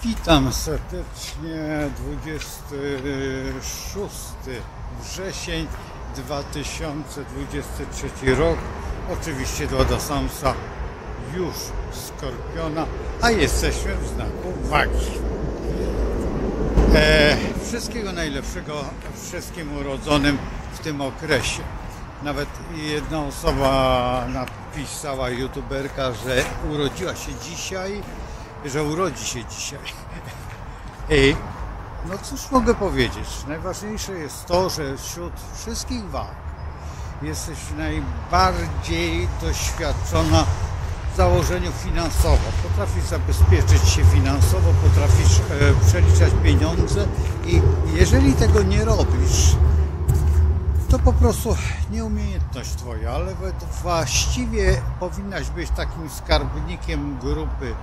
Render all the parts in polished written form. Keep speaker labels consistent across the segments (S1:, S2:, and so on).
S1: Witam serdecznie. 26 wrzesień 2023 rok. Oczywiście Władysław Samsa już Skorpiona, a jesteśmy w znaku wagi. Wszystkiego najlepszego wszystkim urodzonym w tym okresie. Nawet jedna osoba napisała, youtuberka, że urodziła się dzisiaj, że urodzi się dzisiaj. I no cóż mogę powiedzieć, najważniejsze jest to, że wśród wszystkich wag jesteś najbardziej doświadczona w założeniu finansowo. Potrafisz zabezpieczyć się finansowo, potrafisz przeliczać pieniądze i jeżeli tego nie robisz, to po prostu nieumiejętność twoja, ale właściwie powinnaś być takim skarbnikiem grupy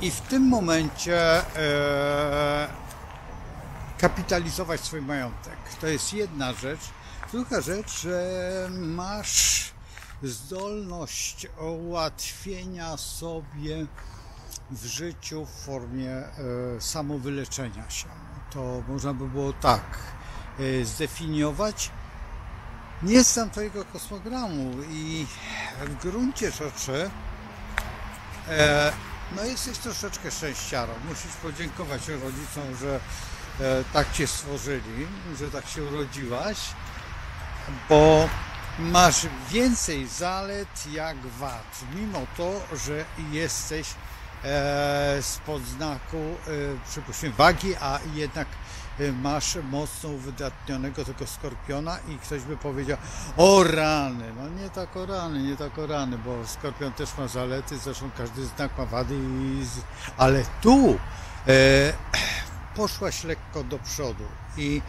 S1: i w tym momencie kapitalizować swój majątek. To jest jedna rzecz. Druga rzecz, że masz zdolność ułatwienia sobie w życiu w formie samowyleczenia się. To można by było tak zdefiniować. Nie znam twojego kosmogramu i w gruncie rzeczy no jesteś troszeczkę szczęściarą. Musisz podziękować rodzicom, że tak cię stworzyli, że tak się urodziłaś, bo masz więcej zalet jak wad, mimo to, że jesteś spod znaku, przypuśćmy, wagi, a jednak masz mocno uwydatnionego tego Skorpiona i ktoś by powiedział, o rany, no nie tak o rany, nie tak o rany, bo Skorpion też ma zalety, zresztą każdy znak ma wady, ale tu poszłaś lekko do przodu i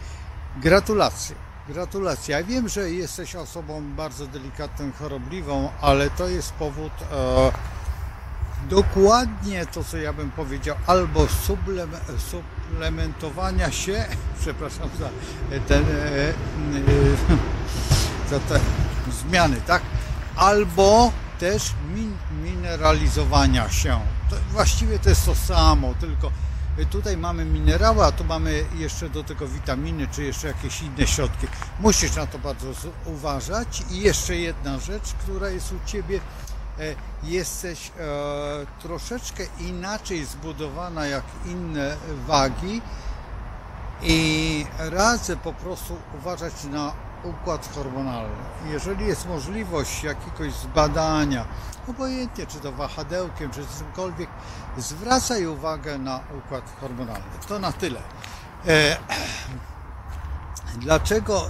S1: gratulacje. Gratulacje. Ja wiem, że jesteś osobą bardzo delikatną, chorobliwą, ale to jest powód dokładnie to, co ja bym powiedział, albo suplementowania się, przepraszam za te zmiany, tak? Albo też mineralizowania się. Właściwie to jest to samo, tylko tutaj mamy minerały, a tu mamy jeszcze do tego witaminy, czy jeszcze jakieś inne środki. Musisz na to bardzo uważać. I jeszcze jedna rzecz, która jest u Ciebie, jesteś troszeczkę inaczej zbudowana jak inne wagi i radzę po prostu uważać na układ hormonalny. Jeżeli jest możliwość jakiegoś zbadania, obojętnie czy to wahadełkiem, czy czymkolwiek, zwracaj uwagę na układ hormonalny. To na tyle. Dlaczego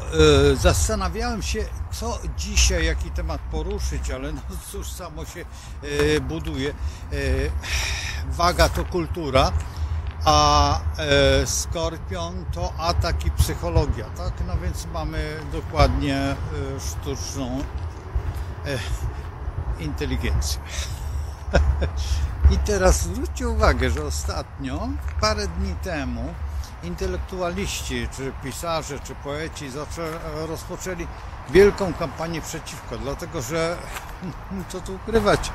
S1: zastanawiałem się, co dzisiaj, jaki temat poruszyć, ale no cóż, samo się buduje. Waga to kultura, a Skorpion to atak i psychologia, tak? No więc mamy dokładnie sztuczną inteligencję. I teraz zwróćcie uwagę, że ostatnio, parę dni temu, intelektualiści, czy pisarze, czy poeci rozpoczęli wielką kampanię przeciwko, dlatego że, co tu ukrywać,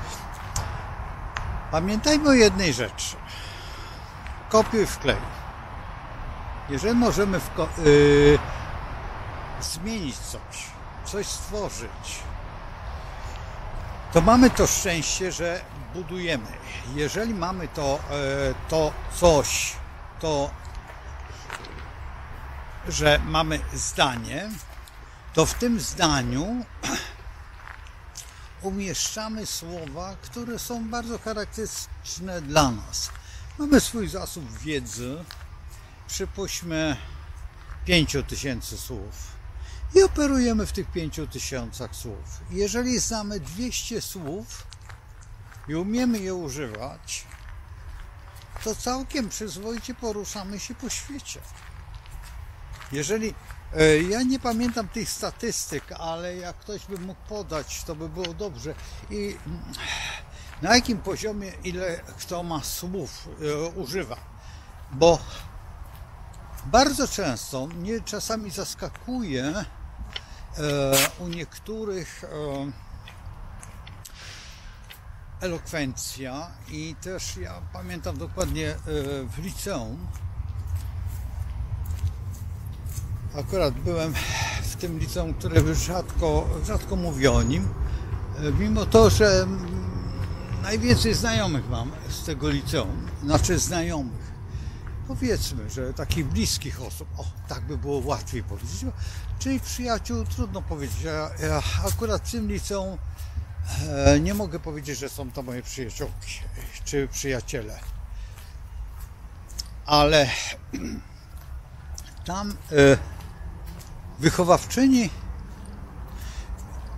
S1: pamiętajmy o jednej rzeczy. Kopiuj, wklej. Jeżeli możemy zmienić coś stworzyć, to mamy to szczęście, że budujemy. Jeżeli mamy to coś, że mamy zdanie, to w tym zdaniu umieszczamy słowa, które są bardzo charakterystyczne dla nas. Mamy swój zasób wiedzy, przypuśćmy 5000 słów i operujemy w tych 5000 słów. Jeżeli znamy 200 słów i umiemy je używać, to całkiem przyzwoicie poruszamy się po świecie. Jeżeli, ja nie pamiętam tych statystyk, ale jak ktoś by mógł podać, to by było dobrze. I na jakim poziomie, ile kto ma słów używa. Bo bardzo często mnie czasami zaskakuje u niektórych elokwencja i też ja pamiętam dokładnie w liceum. Akurat byłem w tym liceum, które rzadko mówi o nim, mimo to, że najwięcej znajomych mam z tego liceum, znaczy znajomych. Powiedzmy, że takich bliskich osób, o, tak by było łatwiej powiedzieć, czyli przyjaciół, trudno powiedzieć. Ja akurat w tym liceum nie mogę powiedzieć, że są to moje przyjaciółki czy przyjaciele, ale tam wychowawczyni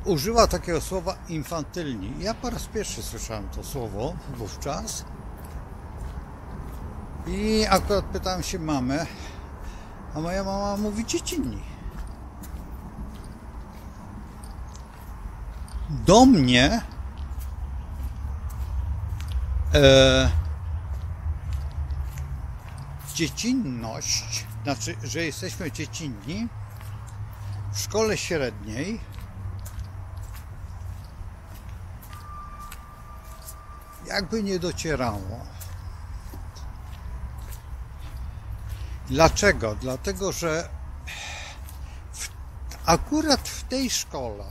S1: użyła takiego słowa infantylni. Ja po raz pierwszy słyszałem to słowo wówczas i akurat pytałem się mamę, a moja mama mówi dziecinni. Do mnie dziecinność, znaczy, że jesteśmy dziecinni w szkole średniej jakby nie docierało. Dlaczego? Dlatego, że akurat w tej szkole,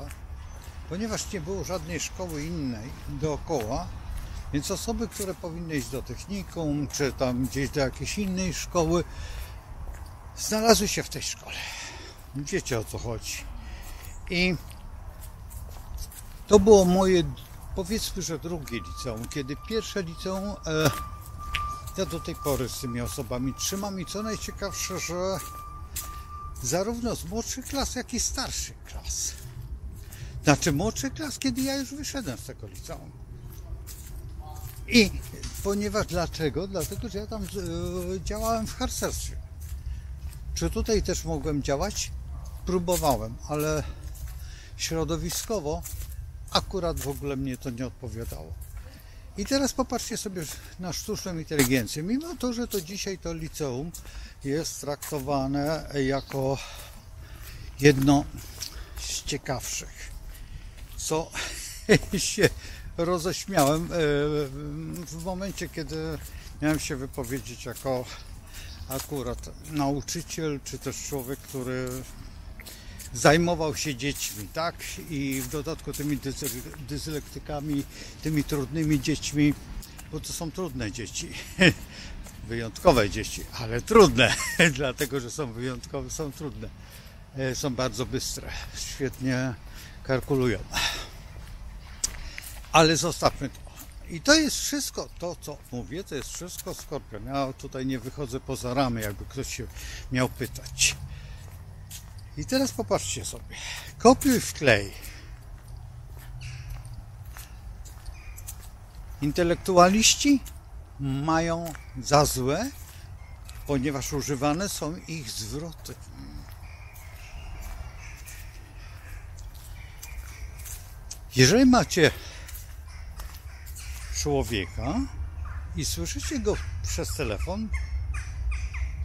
S1: ponieważ nie było żadnej szkoły innej dookoła, więc osoby, które powinny iść do technikum, czy tam gdzieś do jakiejś innej szkoły, znalazły się w tej szkole. Wiecie, o co chodzi. I to było moje, powiedzmy, że drugie liceum. Kiedy pierwsze liceum, ja do tej pory z tymi osobami trzymam i co najciekawsze, że zarówno z młodszych klas, jak i starszych klas. Znaczy młodszych klas, kiedy ja już wyszedłem z tego liceum. I ponieważ dlaczego? Dlatego, że ja tam działałem w harcerstwie. Czy tutaj też mogłem działać? Próbowałem, ale środowiskowo akurat w ogóle mnie to nie odpowiadało. I teraz popatrzcie sobie na sztuczną inteligencję. Mimo to, że to dzisiaj to liceum jest traktowane jako jedno z ciekawszych, co się roześmiałem w momencie, kiedy miałem się wypowiedzieć jako akurat nauczyciel, czy też człowiek, który zajmował się dziećmi, tak? I w dodatku tymi dyslektykami, tymi trudnymi dziećmi, bo to są trudne dzieci, wyjątkowe dzieci, ale trudne, dlatego, że są wyjątkowe, są trudne, są bardzo bystre, świetnie kalkulują. Ale zostawmy to. I to jest wszystko, to co mówię, to jest wszystko Skorpion. Ja tutaj nie wychodzę poza ramy, jakby ktoś się miał pytać. I teraz popatrzcie sobie. Kopiuj wklej. Intelektualiści mają za złe, ponieważ używane są ich zwroty. Jeżeli macie człowieka i słyszycie go przez telefon,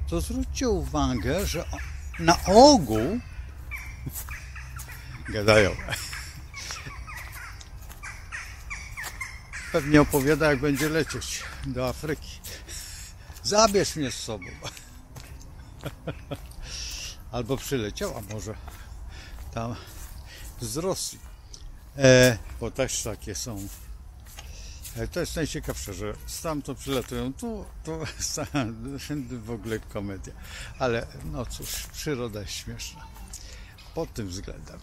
S1: to zwróćcie uwagę, że na ogół gadają. Pewnie opowiada, jak będzie lecieć do Afryki. Zabierz mnie z sobą. Albo przyleciał, a może tam z Rosji. Bo też takie są. To jest najciekawsze, że stamtąd przylatują tu, to w ogóle komedia. Ale no cóż, przyroda jest śmieszna. Pod tym względem.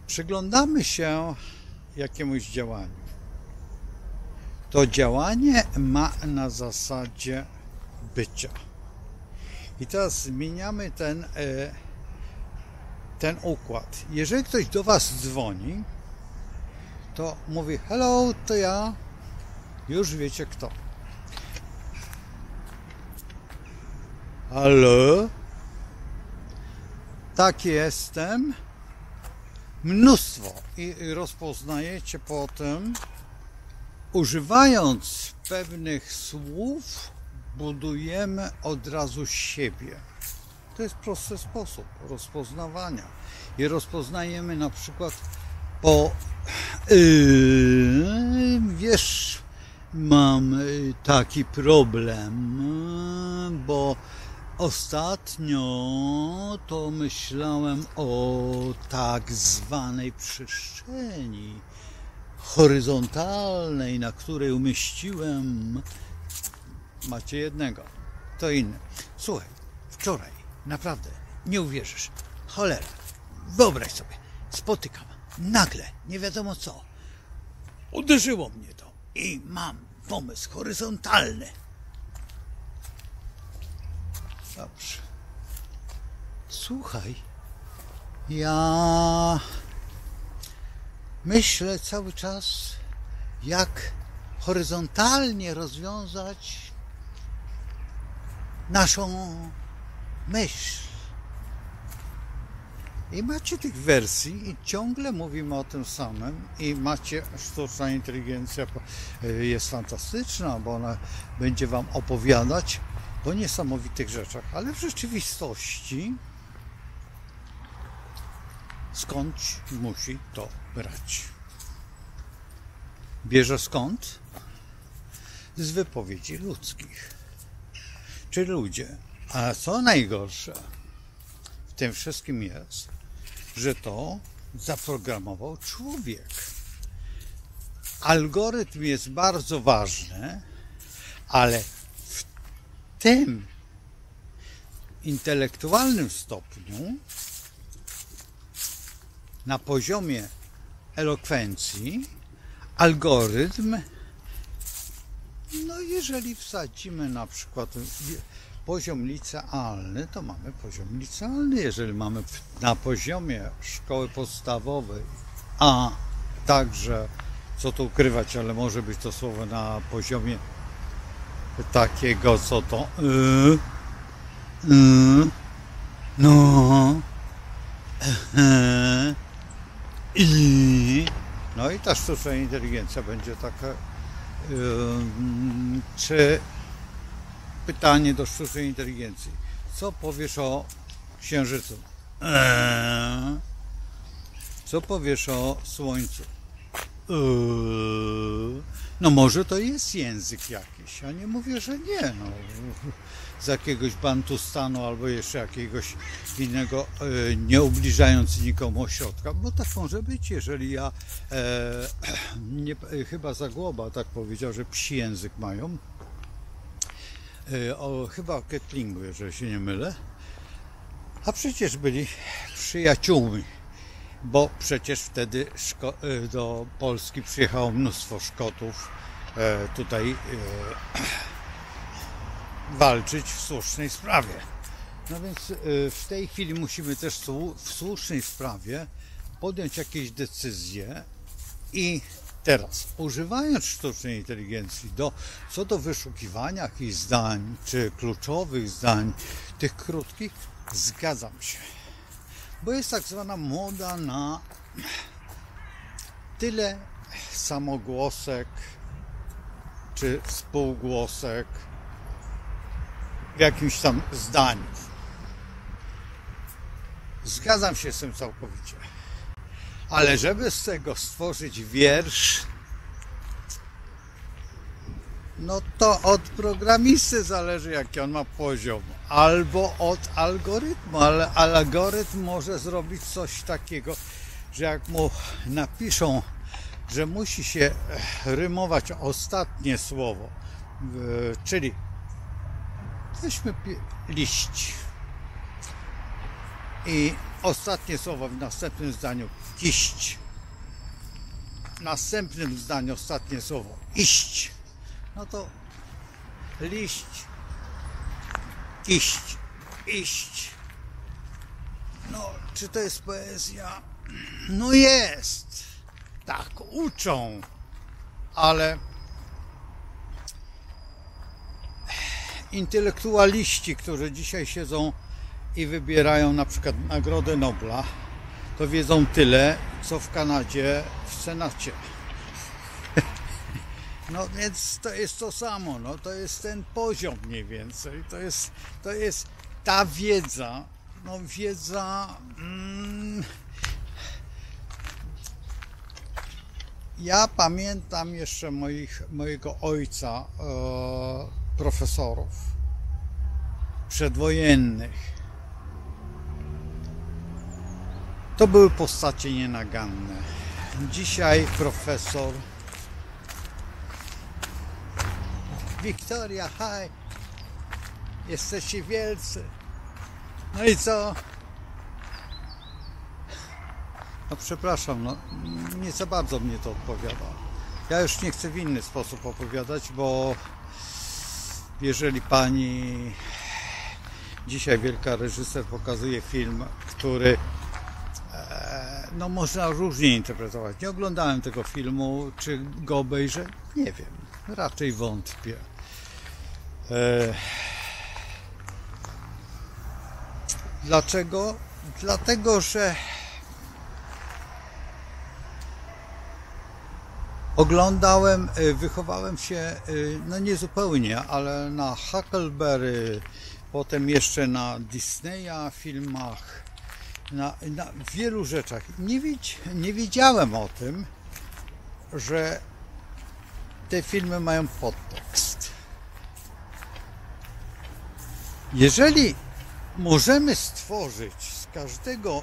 S1: Przyglądamy się jakiemuś działaniu. To działanie ma na zasadzie bycia. I teraz zmieniamy ten układ. Jeżeli ktoś do Was dzwoni, to mówi hello, to ja. Już wiecie kto. Halo? Tak, jestem. Mnóstwo. I rozpoznajecie potem, używając pewnych słów, budujemy od razu siebie. To jest prosty sposób rozpoznawania. I rozpoznajemy na przykład bo wiesz, mam taki problem, bo ostatnio to myślałem o tak zwanej przestrzeni horyzontalnej, na której umieściłem, macie jednego, to inny. Słuchaj, wczoraj, naprawdę, nie uwierzysz, cholera, wyobraź sobie, spotykam, nagle, nie wiadomo co, uderzyło mnie to i mam pomysł horyzontalny. Dobrze. Słuchaj, ja myślę cały czas, jak horyzontalnie rozwiązać naszą myśl. I macie tych wersji i ciągle mówimy o tym samym i macie, sztuczna inteligencja jest fantastyczna, bo ona będzie wam opowiadać o niesamowitych rzeczach, ale w rzeczywistości skądś musi to brać. Bierze skąd? Z wypowiedzi ludzkich. Czy ludzie, a co najgorsze w tym wszystkim jest, że to zaprogramował człowiek. Algorytm jest bardzo ważny, ale w tym intelektualnym stopniu, na poziomie elokwencji, algorytm, no jeżeli wsadzimy na przykład poziom licealny, to mamy poziom licealny. Jeżeli mamy na poziomie szkoły podstawowej, a także, co tu ukrywać, ale może być to słowo na poziomie takiego, co to no no i ta sztuczna inteligencja będzie taka, czy pytanie do sztucznej inteligencji, co powiesz o Księżycu? Co powiesz o Słońcu? No może to jest język jakiś, a nie mówię, że nie, no, z jakiegoś Bantustanu albo jeszcze jakiegoś innego, nie ubliżając nikomu ośrodka, bo tak może być, jeżeli ja chyba Zagłoba tak powiedział, że psi język mają, chyba o Kettlingu, jeżeli się nie mylę, a przecież byli przyjaciółmi, bo przecież wtedy do Polski przyjechało mnóstwo Szkotów tutaj walczyć w słusznej sprawie. No więc w tej chwili musimy też w słusznej sprawie podjąć jakieś decyzje i teraz, używając sztucznej inteligencji co do wyszukiwania jakichś zdań, czy kluczowych zdań, tych krótkich, zgadzam się. Bo jest tak zwana moda na tyle samogłosek, czy spółgłosek w jakimś tam zdaniu. Zgadzam się z tym całkowicie. Ale żeby z tego stworzyć wiersz, no to od programisty zależy, jaki on ma poziom. Albo od algorytmu, ale algorytm może zrobić coś takiego, że jak mu napiszą, że musi się rymować ostatnie słowo, czyli weźmy liść i ostatnie słowo w następnym zdaniu kiść, w następnym zdaniu ostatnie słowo iść, no to liść, kiść, iść. No, czy to jest poezja? No jest. Tak uczą, ale intelektualiści, którzy dzisiaj siedzą i wybierają na przykład Nagrodę Nobla, to wiedzą tyle, co w Kanadzie w Senacie. No więc to jest to samo, no to jest ten poziom mniej więcej, to jest ta wiedza, no wiedza Ja pamiętam jeszcze mojego ojca, profesorów przedwojennych. To były postacie nienaganne. Dzisiaj profesor Wiktoria, hi, jesteście wielcy. No i co? No przepraszam, no nie za bardzo mnie to odpowiada. Ja już nie chcę w inny sposób opowiadać, bo jeżeli pani dzisiaj wielka reżyser pokazuje film, który no można różnie interpretować. Nie oglądałem tego filmu, czy go obejrzę? Nie wiem, raczej wątpię. Dlaczego? Dlatego, że oglądałem, wychowałem się, no nie zupełnie, ale na Huckleberry, potem jeszcze na Disneya filmach, na wielu rzeczach. Nie wiedziałem o tym, że te filmy mają podtekst. Jeżeli możemy stworzyć z każdego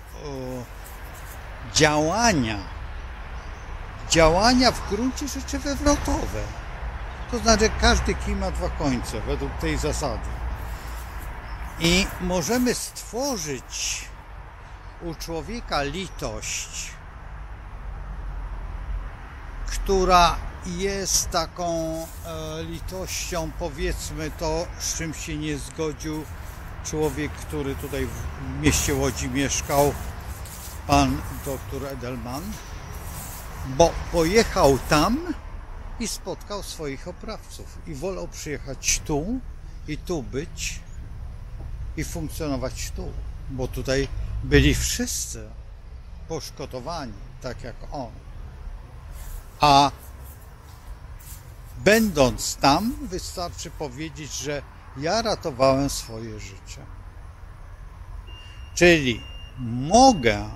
S1: działania w gruncie rzeczy wywrotowe, to znaczy każdy kij ma dwa końce według tej zasady, i możemy stworzyć u człowieka litość, która jest taką litością, powiedzmy to, z czym się nie zgodził człowiek, który tutaj w mieście Łodzi mieszkał, pan doktor Edelman, bo pojechał tam i spotkał swoich oprawców i wolał przyjechać tu i tu być i funkcjonować tu, bo tutaj byli wszyscy poszkodowani, tak jak on. A będąc tam, wystarczy powiedzieć, że ja ratowałem swoje życie. Czyli mogę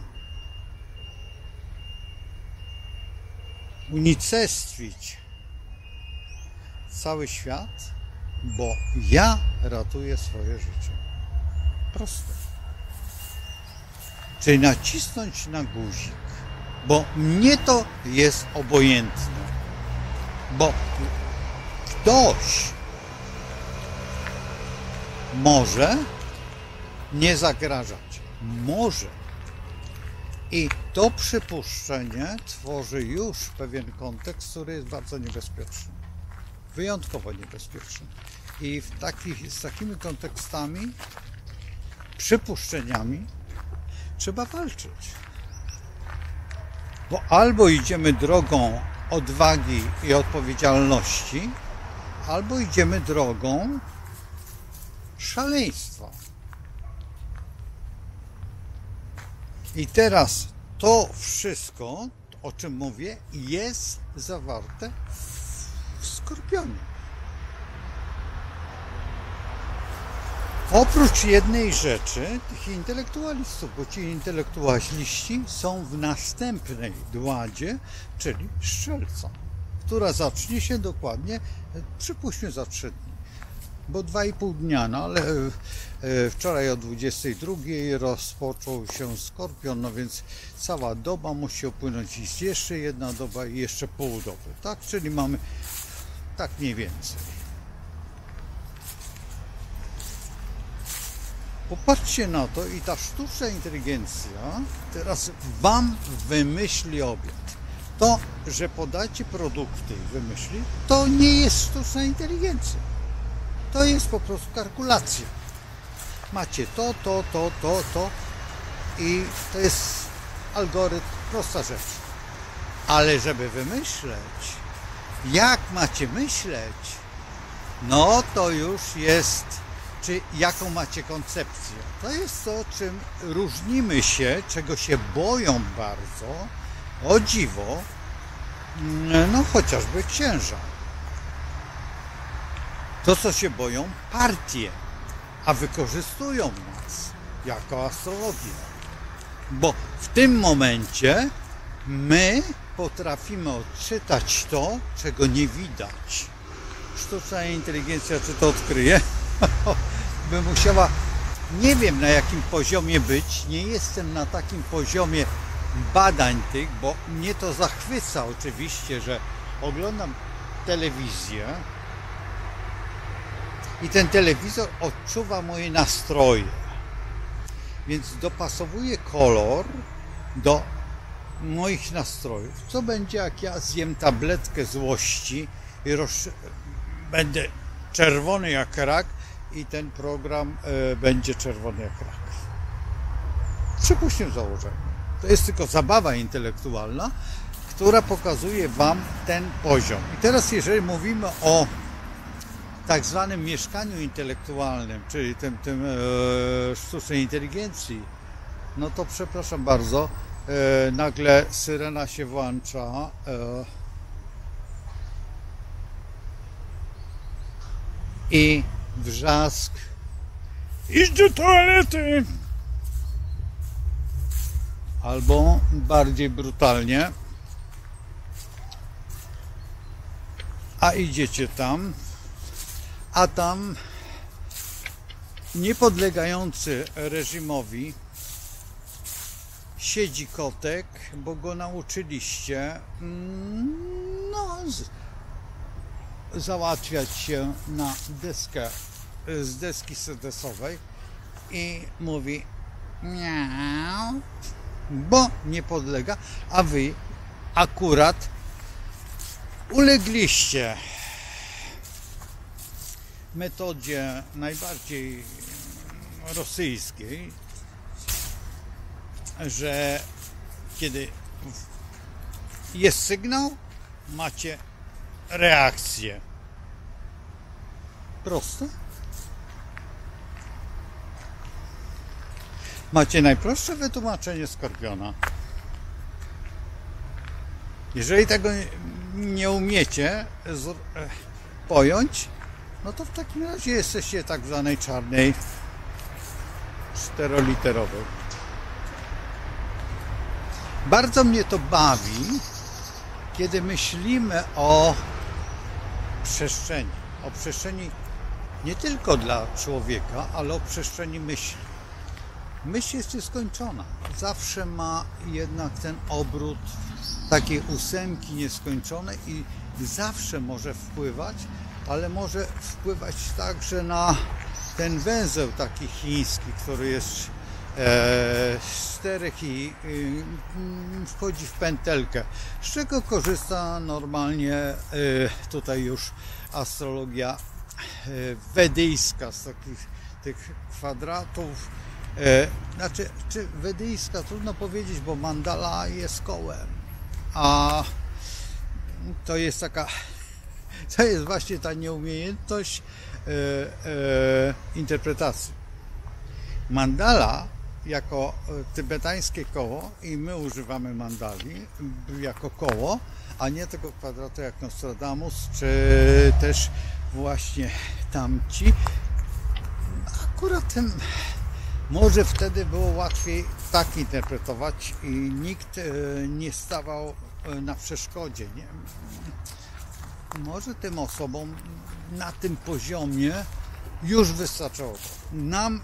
S1: unicestwić cały świat, bo ja ratuję swoje życie. Proste. Czyli nacisnąć na guzik, bo mnie to jest obojętne, bo ktoś może nie zagrażać, może. I to przypuszczenie tworzy już pewien kontekst, który jest bardzo niebezpieczny, wyjątkowo niebezpieczny. I z takimi kontekstami, przypuszczeniami trzeba walczyć. Bo albo idziemy drogą odwagi i odpowiedzialności, albo idziemy drogą szaleństwa. I teraz to wszystko, o czym mówię, jest zawarte w Skorpionie. Oprócz jednej rzeczy, tych intelektualistów, bo ci intelektualiści są w następnej dładzie, czyli Strzelca, która zacznie się dokładnie, przypuśćmy, za 3 dni, bo 2,5 dnia, no ale wczoraj o 22 rozpoczął się Skorpion, no więc cała doba musi upłynąć, jest jeszcze jedna doba i jeszcze pół doby, tak? Czyli mamy tak mniej więcej. Popatrzcie na to i ta sztuczna inteligencja teraz wam wymyśli obiad. To, że podacie produkty i wymyśli, to nie jest sztuczna inteligencja. To jest po prostu kalkulacja. Macie to i to jest algorytm, prosta rzecz. Ale żeby wymyśleć, jak macie myśleć, no to już jest, czy jaką macie koncepcję. To jest to, czym różnimy się, czego się boją bardzo, o dziwo, no chociażby księża. To, co się boją partie, a wykorzystują nas jako astrologię. Bo w tym momencie my potrafimy odczytać to, czego nie widać. Sztuczna inteligencja czy to odkryje? By musiała, nie wiem na jakim poziomie być, nie jestem na takim poziomie badań tych, bo mnie to zachwyca oczywiście, że oglądam telewizję i ten telewizor odczuwa moje nastroje, więc dopasowuje kolor do moich nastrojów. Co będzie, jak ja zjem tabletkę złości i będę czerwony jak rak i ten program będzie czerwony jak rak. Przypuśćmy założenie. To jest tylko zabawa intelektualna, która pokazuje Wam ten poziom. I teraz jeżeli mówimy o tak zwanym mieszkaniu intelektualnym, czyli tym sztucznej inteligencji, no to przepraszam bardzo, nagle syrena się włącza, i wrzask: idź do toalety! Albo bardziej brutalnie: a idziecie tam, a tam niepodlegający reżimowi siedzi kotek, bo go nauczyliście załatwiać się na deskę z deski sedesowej i mówi miau, bo nie podlega, a wy akurat ulegliście metodzie najbardziej rosyjskiej, że kiedy jest sygnał, macie reakcję. Proste. Macie najprostsze wytłumaczenie Skorpiona. Jeżeli tego nie umiecie pojąć, no to w takim razie jesteście tak zwanej czarnej czteroliterowej. Bardzo mnie to bawi, kiedy myślimy o przestrzeni nie tylko dla człowieka, ale o przestrzeni myśli. Myśl jest nieskończona. Zawsze ma jednak ten obrót takiej ósemki nieskończonej i zawsze może wpływać, ale może wpływać także na ten węzeł taki chiński, który jest z czterech i wchodzi w pętelkę, z czego korzysta normalnie tutaj już astrologia wedyjska, z takich tych kwadratów. Znaczy, czy wedyjska, trudno powiedzieć, bo mandala jest kołem, a to jest właśnie ta nieumiejętność interpretacji. Mandala jako tybetańskie koło, i my używamy mandali jako koło, a nie tego kwadratu jak Nostradamus, czy też właśnie tamci. Akurat może wtedy było łatwiej tak interpretować i nikt nie stawał na przeszkodzie. Nie? Może tym osobom na tym poziomie już wystarczało. Nam,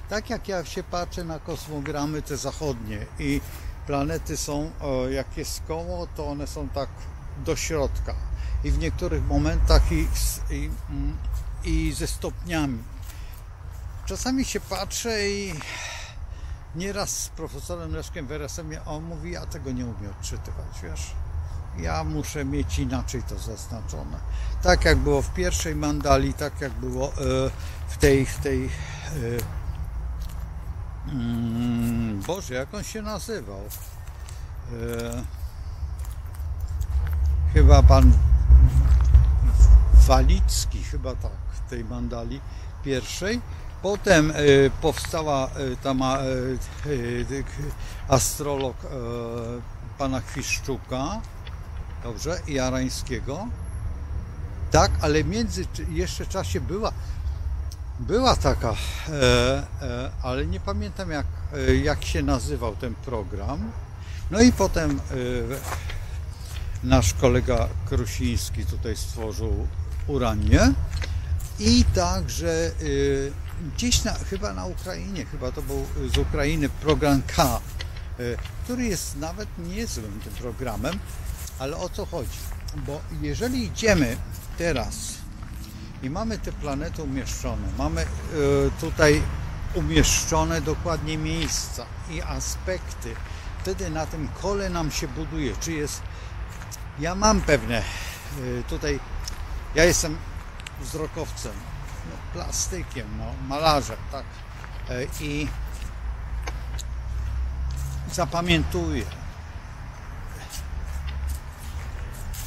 S1: tak jak ja się patrzę na kosmogramy te zachodnie i planety są, jak jest koło, to one są tak do środka i w niektórych momentach i ze stopniami. Czasami się patrzę i nieraz z profesorem Leszkiem Weresem on mówi: ja tego nie umiem odczytywać, wiesz, ja muszę mieć inaczej to zaznaczone. Tak jak było w pierwszej mandali, tak jak było w tej Boże, jak on się nazywał? Chyba pan Walicki, chyba tak, w tej mandali pierwszej. Potem powstała tam astrolog pana Chwiszczuka, dobrze, i Jarańskiego. Tak, ale w jeszcze czasie była taka, ale nie pamiętam jak się nazywał ten program. No i potem nasz kolega Krusiński tutaj stworzył uranię i także gdzieś chyba na Ukrainie, chyba to był z Ukrainy program K, który jest nawet niezłym tym programem, ale o co chodzi? Bo jeżeli idziemy teraz i mamy te planety umieszczone, mamy tutaj umieszczone dokładnie miejsca i aspekty, wtedy na tym kole nam się buduje, czy jest, ja mam pewne, tutaj, ja jestem wzrokowcem, no, plastykiem, no, malarzem, tak, i zapamiętuję.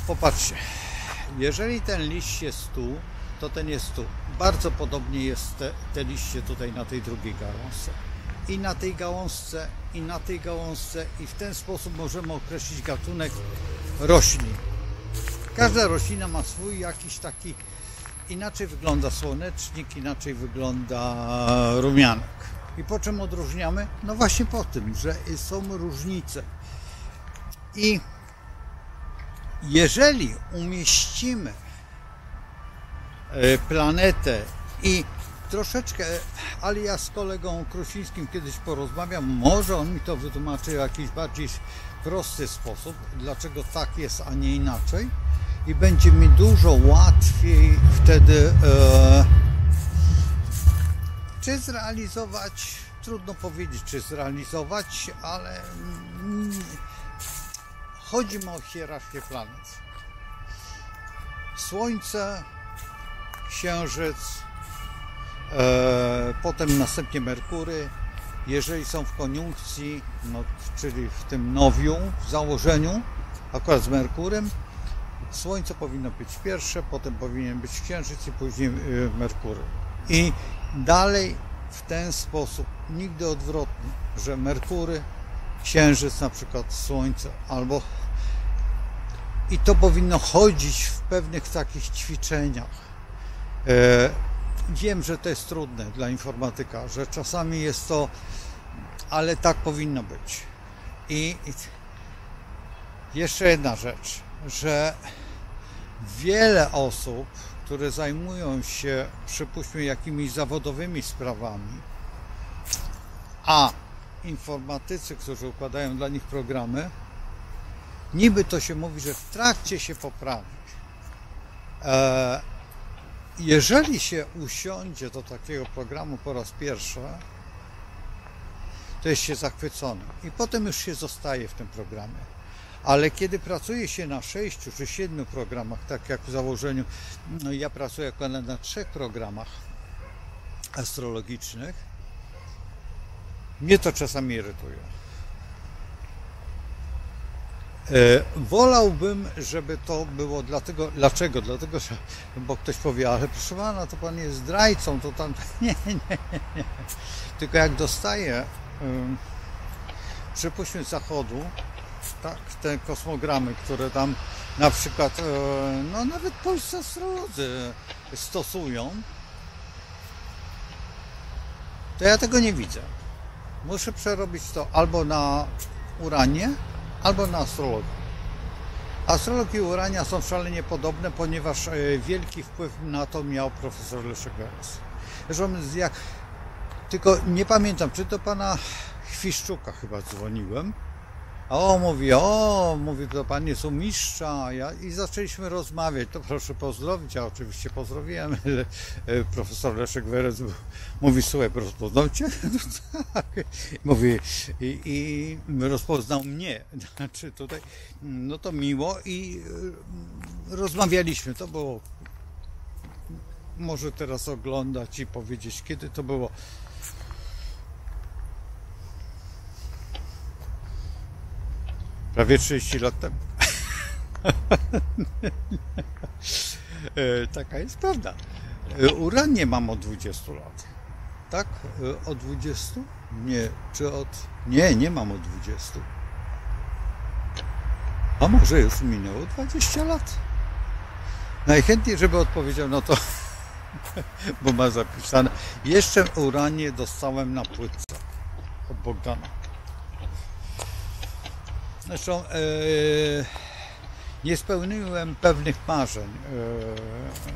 S1: Popatrzcie, jeżeli ten liść jest tu, to ten jest tu. Bardzo podobnie jest te liście tutaj na tej drugiej gałązce. I na tej gałązce, i na tej gałązce, i w ten sposób możemy określić gatunek roślin. Każda roślina ma swój jakiś taki, inaczej wygląda słonecznik, inaczej wygląda rumianek. I po czym odróżniamy? No właśnie po tym, że są różnice. I jeżeli umieścimy planetę i troszeczkę, ale ja z kolegą Krusińskim kiedyś porozmawiam, może on mi to wytłumaczy w jakiś bardziej prosty sposób, dlaczego tak jest, a nie inaczej, i będzie mi dużo łatwiej wtedy czy zrealizować, trudno powiedzieć czy zrealizować, ale chodzi mi o hierarchię planet. Słońce, Księżyc, potem następnie Merkury, jeżeli są w koniunkcji, no, czyli w tym nowiu, w założeniu, akurat z Merkurem, Słońce powinno być pierwsze, potem powinien być Księżyc i później Merkury. I dalej w ten sposób, nigdy odwrotnie, że Merkury, Księżyc, na przykład Słońce, albo i to powinno chodzić w pewnych takich ćwiczeniach. Wiem, że to jest trudne dla informatyka, że czasami jest to, ale tak powinno być. I jeszcze jedna rzecz, że wiele osób, które zajmują się, przypuśćmy, jakimiś zawodowymi sprawami, a informatycy, którzy układają dla nich programy, niby to się mówi, że w trakcie się poprawi. Jeżeli się usiądzie do takiego programu po raz pierwszy, to jest się zachwycony i potem już się zostaje w tym programie. Ale kiedy pracuje się na 6 czy 7 programach, tak jak w założeniu, no ja pracuję akurat na 3 programach astrologicznych, mnie to czasami irytuje. Wolałbym, żeby to było dlaczego? Dlatego, że, bo ktoś powie, ale proszę pana, to pan jest zdrajcą, to tam, nie. Tylko jak dostaję, przypuśćmy z zachodu, tak, te kosmogramy, które tam na przykład, no nawet polscy astrolodzy stosują, to ja tego nie widzę. Muszę przerobić to albo na uranie, albo na astrologię. Astrologii i urania są szalenie podobne, ponieważ wielki wpływ na to miał profesor Leszek Weres. Zresztą tylko nie pamiętam, czy to pana Chwiszczuka chyba dzwoniłem, a on mówi, to pan jest u mistrza, i zaczęliśmy rozmawiać, to proszę pozdrowić, ja oczywiście pozdrowiłem, profesor Leszek Weres mówi, słuchaj, rozpoznał cię? No tak, mówi, i rozpoznał mnie, znaczy tutaj, no to miło i rozmawialiśmy, to było, może teraz oglądać i powiedzieć, kiedy to było. Prawie 30 lat temu. Taka jest prawda. Uranię mam od 20 lat. Tak? Od 20? Nie. Czy od... Nie mam od 20. A może już minęło 20 lat? Najchętniej, żeby odpowiedział, no to... bo ma zapisane. Jeszcze uranię dostałem na płytce od Bogdana. Zresztą nie spełniłem pewnych marzeń,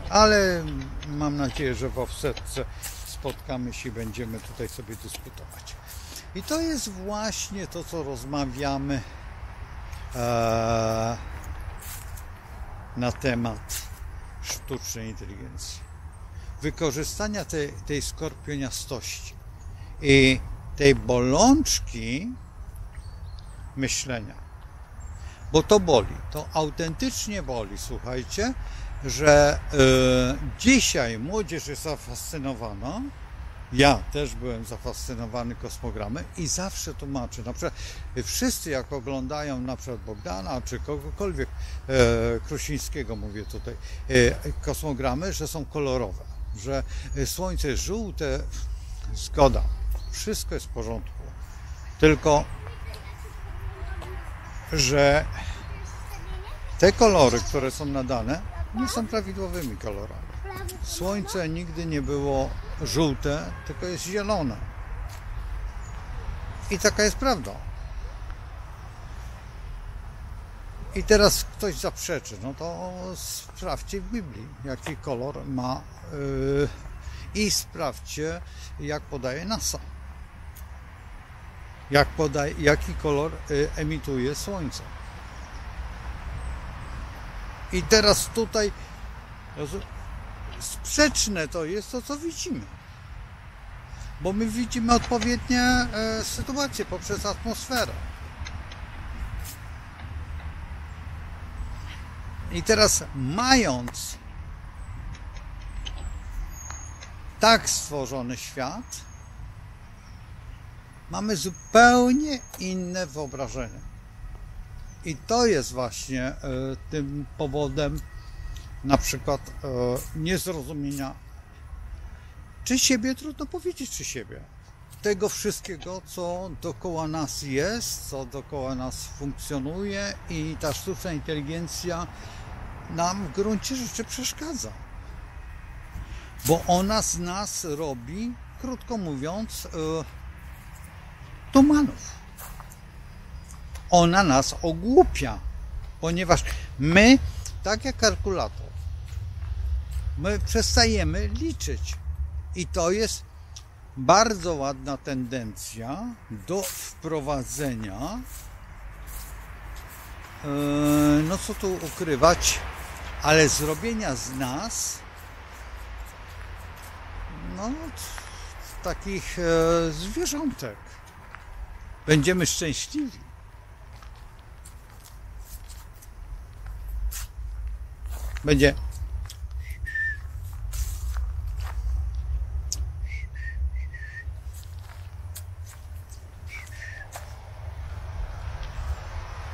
S1: ale mam nadzieję, że w offsetce spotkamy się i będziemy tutaj sobie dyskutować. I to jest właśnie to, co rozmawiamy na temat sztucznej inteligencji. Wykorzystania tej skorpioniastości i tej bolączki myślenia. Bo to boli, to autentycznie boli, słuchajcie, że dzisiaj młodzież jest zafascynowana. Ja też byłem zafascynowany kosmogramem i zawsze tłumaczę, na przykład wszyscy jak oglądają na przykład Bogdana czy kogokolwiek Krusińskiego, mówię tutaj, kosmogramy, że są kolorowe, że słońce jest żółte, zgoda, wszystko jest w porządku, tylko że te kolory, które są nadane, nie są prawidłowymi kolorami. Słońce nigdy nie było żółte, tylko jest zielone. I taka jest prawda. I teraz ktoś zaprzeczy, no to sprawdźcie w Biblii, jaki kolor ma i sprawdźcie, jak podaje NASA. Jaki kolor emituje Słońce. I teraz tutaj sprzeczne to jest to, co widzimy. Bo my widzimy odpowiednie sytuacje poprzez atmosferę. I teraz mając tak stworzony świat, mamy zupełnie inne wyobrażenie. I to jest właśnie tym powodem na przykład niezrozumienia czy siebie, trudno powiedzieć czy siebie, tego wszystkiego, co dookoła nas jest, co dookoła nas funkcjonuje i ta sztuczna inteligencja nam w gruncie rzeczy przeszkadza. Bo ona z nas robi, krótko mówiąc, tumanów. Ona nas ogłupia, ponieważ my, tak jak kalkulator, my przestajemy liczyć. I to jest bardzo ładna tendencja do wprowadzenia, no co tu ukrywać, ale zrobienia z nas no takich zwierzątek. Będziemy szczęśliwi. Będzie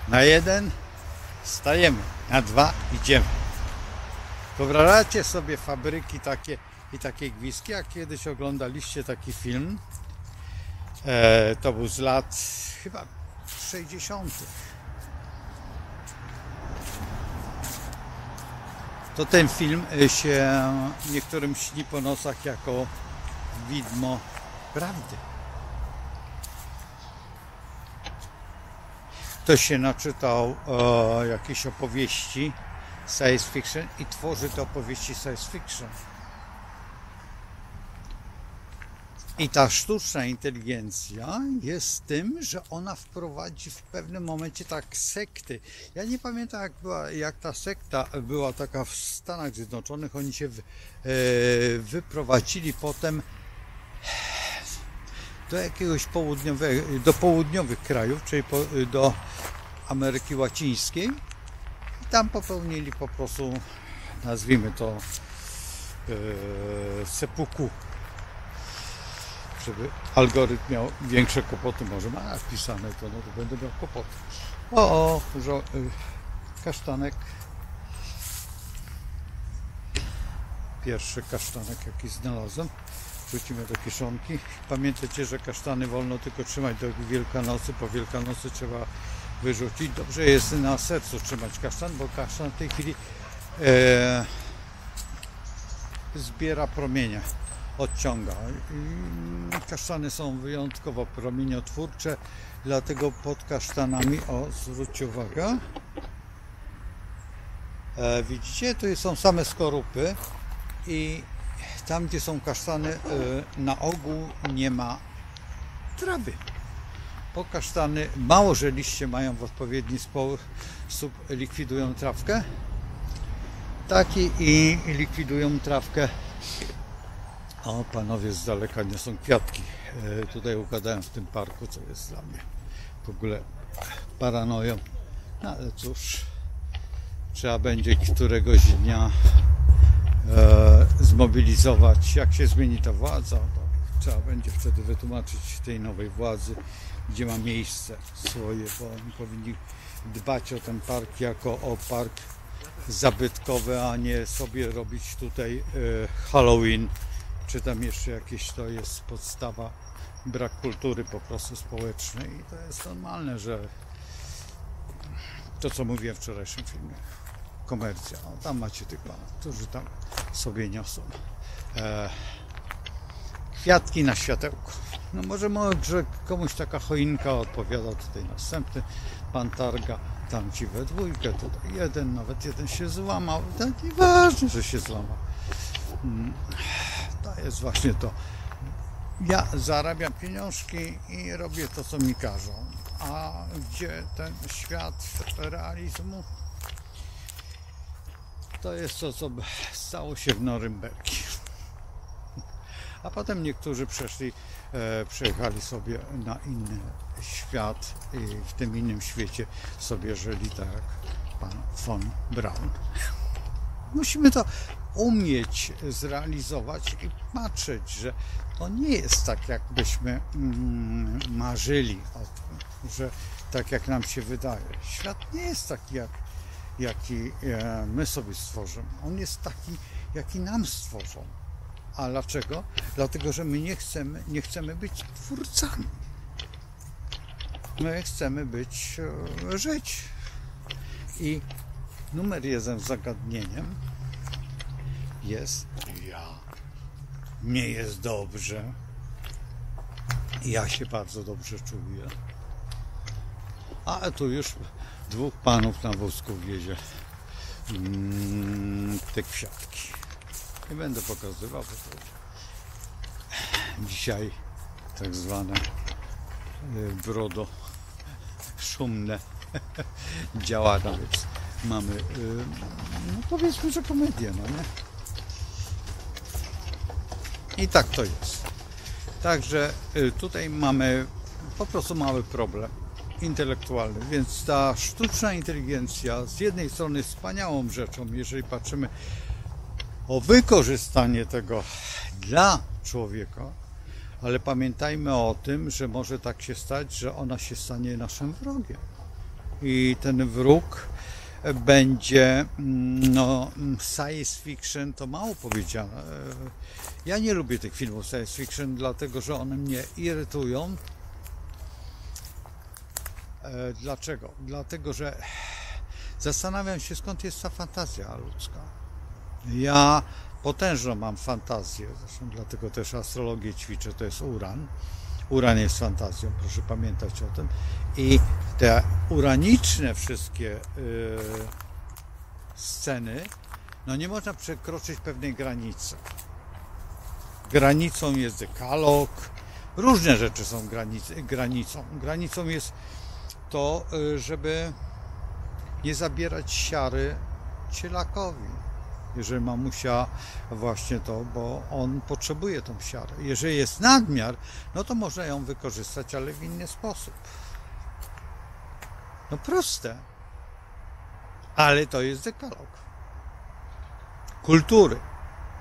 S1: na 1 stajemy, na 2 idziemy. Wyobrażacie sobie fabryki takie i takie gwizdki, jak kiedyś oglądaliście taki film, to był z lat chyba 60. To ten film się niektórym śni po nocach jako widmo prawdy. Ktoś się naczytał jakieś opowieści science fiction i tworzy te opowieści science fiction. I ta sztuczna inteligencja jest tym, że ona wprowadzi w pewnym momencie tak sekty. Ja nie pamiętam jak ta sekta była taka w Stanach Zjednoczonych. Oni się wyprowadzili potem do jakiegoś do południowych krajów, czyli do Ameryki Łacińskiej. I tam popełnili po prostu, nazwijmy to seppuku. Żeby algorytm miał większe kłopoty, może ma napisane to, no to będę miał kłopoty. Kasztanek. Pierwszy kasztanek, jaki znalazłem. Wrzucimy do kieszonki. Pamiętajcie, że kasztany wolno tylko trzymać do Wielkanocy. Po Wielkanocy trzeba wyrzucić. Dobrze jest na sercu trzymać kasztan, bo kasztan w tej chwili zbiera promienia. odciąga. I kasztany są wyjątkowo promieniotwórcze, dlatego pod kasztanami, zwróćcie uwagę, widzicie, tu są same skorupy i tam, gdzie są kasztany, na ogół nie ma trawy. Bo kasztany, mało że liście mają w odpowiedni sposób, likwidują trawkę, taki i likwidują trawkę. O, panowie z daleka niosą kwiatki. Tutaj układają w tym parku, co jest dla mnie w ogóle paranoją. No ale cóż, trzeba będzie któregoś dnia zmobilizować. Jak się zmieni ta władza, to trzeba będzie wtedy wytłumaczyć tej nowej władzy, gdzie ma miejsce swoje, bo oni powinni dbać o ten park jako o park zabytkowy, a nie sobie robić tutaj Halloween, czy tam jeszcze jakieś, to jest podstawa, brak kultury po prostu społecznej i to jest normalne, że to, co mówiłem w wczorajszym filmie, komercja, no, tam macie tych panów, którzy tam sobie niosą kwiatki na światełko. No może komuś taka choinka odpowiada, tutaj następny pan targa, tam ci we dwójkę, tutaj jeden, nawet jeden się złamał, to nieważne, że się złamał. To jest właśnie to. Ja zarabiam pieniążki i robię to, co mi każą. A gdzie ten świat realizmu? To jest to, co stało się w Norymbergi. A potem niektórzy przejechali sobie na inny świat i w tym innym świecie sobie żyli tak jak pan von Braun. Musimy to umieć zrealizować i patrzeć, że to nie jest tak, jakbyśmy marzyli o tym, że tak jak nam się wydaje. Świat nie jest taki, jaki my sobie stworzymy. On jest taki, jaki nam stworzą. A dlaczego? Dlatego, że my nie chcemy być twórcami. My chcemy żyć. I numer jeden zagadnieniem jest nie jest dobrze. Ja się bardzo dobrze czuję. A tu już dwóch panów na wózku wiezie te kwiatki. Nie będę pokazywał, bo to dzisiaj tak zwane brodo szumne działa, więc mamy, no powiedzmy, że komedię, no nie? I tak to jest. Także tutaj mamy po prostu mały problem intelektualny, więc ta sztuczna inteligencja z jednej strony jest wspaniałą rzeczą, jeżeli patrzymy o wykorzystanie tego dla człowieka, ale pamiętajmy o tym, że może tak się stać, że ona się stanie naszym wrogiem. I ten wróg będzie, no, science fiction to mało powiedziane. Ja nie lubię tych filmów science fiction, dlatego że one mnie irytują. Dlaczego? Dlatego, że zastanawiam się, skąd jest ta fantazja ludzka. Ja potężną mam fantazję, zresztą dlatego też astrologię ćwiczę, to jest Uran. Uran jest fantazją, proszę pamiętać o tym. I te uraniczne wszystkie sceny, no nie można przekroczyć pewnej granicy. Granicą jest dekalog, różne rzeczy są granicą. Granicą jest to, żeby nie zabierać siary cielakowi. Jeżeli mamusia właśnie to, bo on potrzebuje tą siarę. Jeżeli jest nadmiar, no to można ją wykorzystać, ale w inny sposób. No proste. Ale to jest dekalog. Kultury.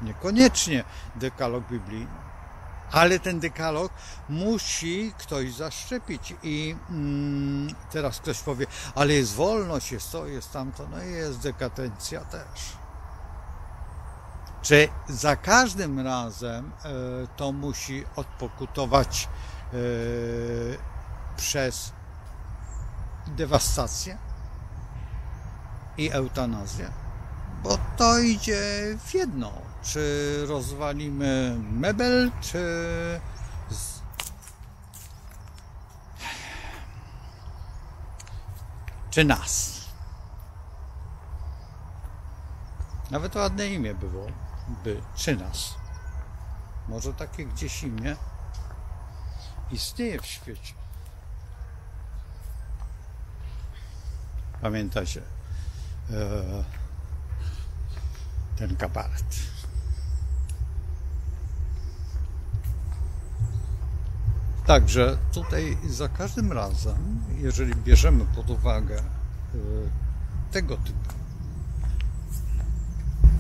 S1: Niekoniecznie dekalog biblijny. Ale ten dekalog musi ktoś zaszczepić i teraz ktoś powie, ale jest wolność, jest to, jest tamto, no i jest dekadencja też. Czy za każdym razem to musi odpokutować przez dewastację i eutanazję? Bo to idzie w jedno. czy rozwalimy mebel, czy nas. Nawet ładne imię byłoby, czy nas. Może takie gdzieś imię istnieje w świecie. Pamiętacie ten kabaret. Także tutaj za każdym razem, jeżeli bierzemy pod uwagę tego typu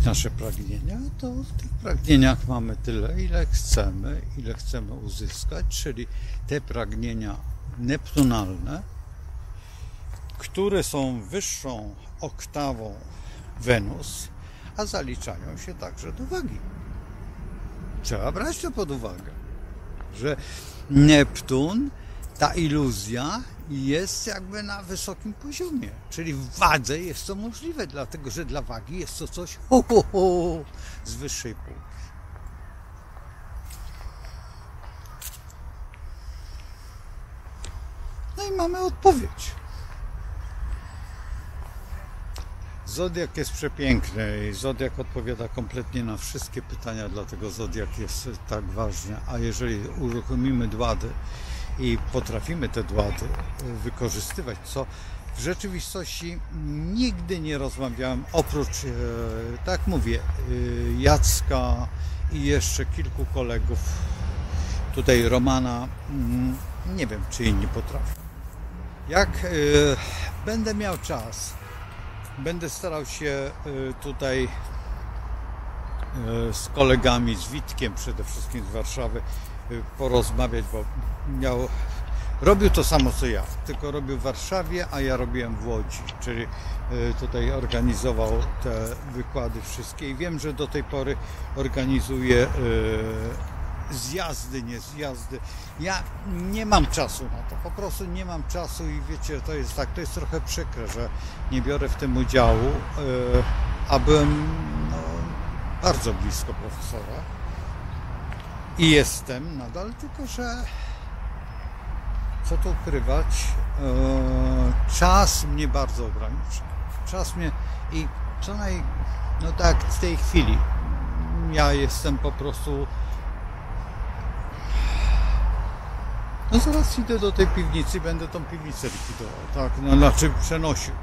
S1: nasze pragnienia, to w tych pragnieniach mamy tyle, ile chcemy uzyskać, czyli te pragnienia neptunalne, które są wyższą oktawą Wenus, a zaliczają się także do wagi. Trzeba brać to pod uwagę, że Neptun, ta iluzja jest jakby na wysokim poziomie, czyli w wadze jest to możliwe, dlatego że dla wagi jest to coś z wyższej półki. No i mamy odpowiedź. Zodiak jest przepiękny i Zodiak odpowiada kompletnie na wszystkie pytania, dlatego Zodiak jest tak ważny, a jeżeli uruchomimy dłady i potrafimy te dłady wykorzystywać, co w rzeczywistości nigdy nie rozmawiałem, oprócz, tak mówię, Jacka i jeszcze kilku kolegów, tutaj Romana, nie wiem, czy inni potrafią. Jak będę miał czas, będę starał się tutaj z kolegami, z Witkiem przede wszystkim z Warszawy porozmawiać, bo robił to samo co ja, tylko robił w Warszawie, a ja robiłem w Łodzi, czyli tutaj organizował te wykłady wszystkie i wiem, że do tej pory organizuje zjazdy, nie zjazdy. Ja nie mam czasu na to, po prostu nie mam czasu i wiecie, to jest tak, to jest trochę przykre, że nie biorę w tym udziału, a byłem bardzo blisko profesora i jestem nadal, tylko że co tu ukrywać, czas mnie bardzo ogranicza. Czas mnie i no tak w tej chwili ja jestem po prostu, no zaraz idę do tej piwnicy i będę tą piwnicę likwidował, tak, no znaczy przenosił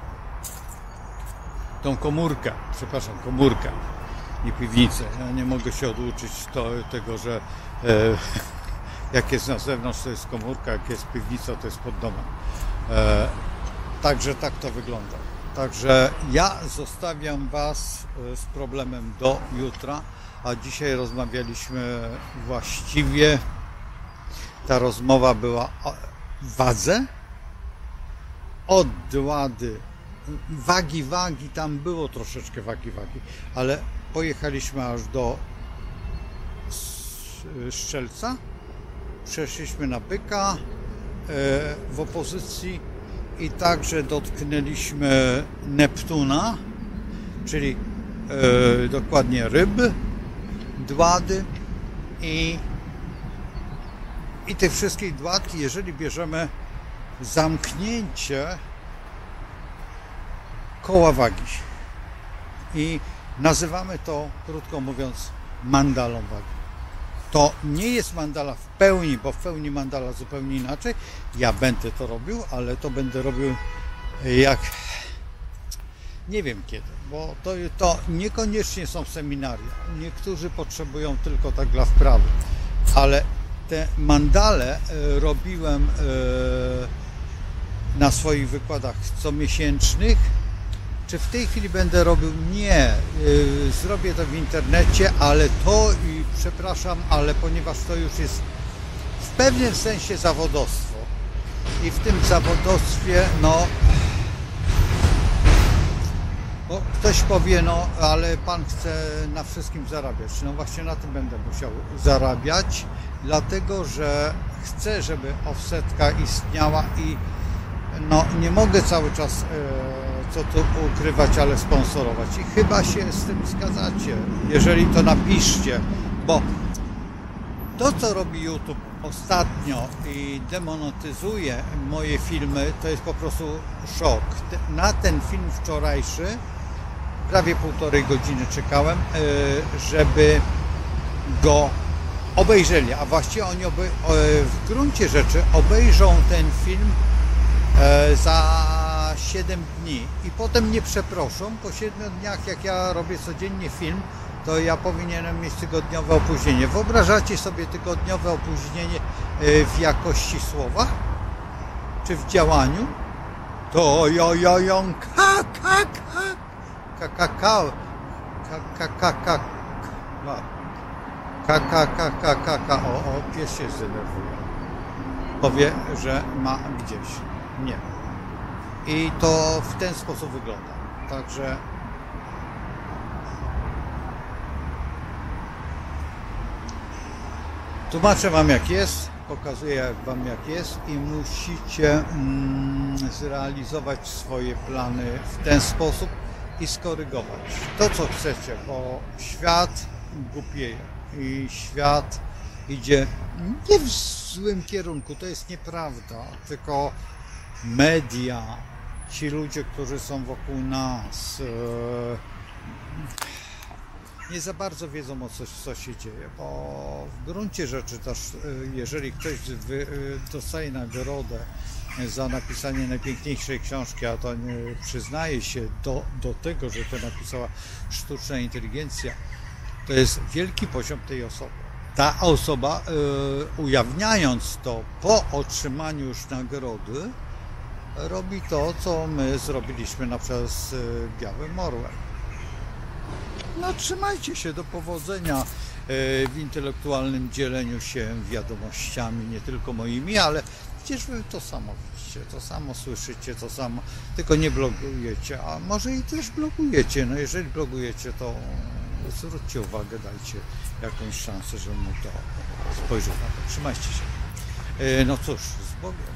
S1: tą komórkę, nie piwnicę. Ja nie mogę się oduczyć tego, że jak jest na zewnątrz, to jest komórka, jak jest piwnica, to jest pod domem. Także tak to wygląda. Także ja zostawiam Was z problemem do jutra, a dzisiaj rozmawialiśmy właściwie, ta rozmowa była o wadze, od łady, wagi, tam było troszeczkę wagi, ale pojechaliśmy aż do Strzelca, przeszliśmy na Byka w opozycji i także dotknęliśmy Neptuna, czyli dokładnie ryb, dłady i tych wszystkich dład, jeżeli bierzemy zamknięcie koła wagi i nazywamy to, krótko mówiąc, mandalą wagi. To nie jest mandala w pełni, bo w pełni mandala zupełnie inaczej. Ja będę to robił, ale to będę robił jak nie wiem kiedy, bo to niekoniecznie są seminaria. Niektórzy potrzebują tylko tak dla wprawy, ale te mandale robiłem na swoich wykładach comiesięcznych. Czy w tej chwili będę robił? Nie. Zrobię to w internecie, ale to, i przepraszam, ale ponieważ to już jest w pewnym sensie zawodowstwo i w tym zawodowstwie, bo ktoś powie, ale pan chce na wszystkim zarabiać. No właśnie na tym będę musiał zarabiać, dlatego że chcę, żeby offsetka istniała i nie mogę cały czas co tu ukrywać, ale sponsorować. I chyba się z tym zgadzacie. Jeżeli to napiszcie, bo to, co robi YouTube ostatnio i demonetyzuje moje filmy, to jest po prostu szok. Na ten film wczorajszy prawie 1,5 godziny czekałem, żeby go obejrzeli, a właściwie oni w gruncie rzeczy obejrzą ten film za 7 dni i potem mnie przeproszą. Po 7 dniach, jak ja robię codziennie film, to ja powinienem mieć tygodniowe opóźnienie. Wyobrażacie sobie tygodniowe opóźnienie w jakości słowa? Czy w działaniu? To o, pies się zdenerwuje. Powie, że ma gdzieś. Nie. I to w ten sposób wygląda. Także tłumaczę wam jak jest, pokazuję wam jak jest i musicie zrealizować swoje plany w ten sposób i skorygować to, co chcecie, bo świat głupieje i świat idzie nie w złym kierunku, to jest nieprawda, tylko media, ci ludzie, którzy są wokół nas, nie za bardzo wiedzą o coś, co się dzieje, bo w gruncie rzeczy też, jeżeli ktoś dostaje nagrodę za napisanie najpiękniejszej książki, a to nie przyznaje się do tego, że to napisała sztuczna inteligencja, to jest wielki poziom tej osoby. Ta osoba, ujawniając to po otrzymaniu już nagrody, robi to, co my zrobiliśmy na przykład z Białym Orłem. No, trzymajcie się, do powodzenia w intelektualnym dzieleniu się wiadomościami, nie tylko moimi, ale przecież wy to samo widzicie, to samo słyszycie, to samo, tylko nie blogujecie, a może i też blogujecie. No jeżeli blogujecie, to zwróćcie uwagę, dajcie jakąś szansę, żeby mógł to spojrzeć na to. Trzymajcie się. No cóż, z Bogiem.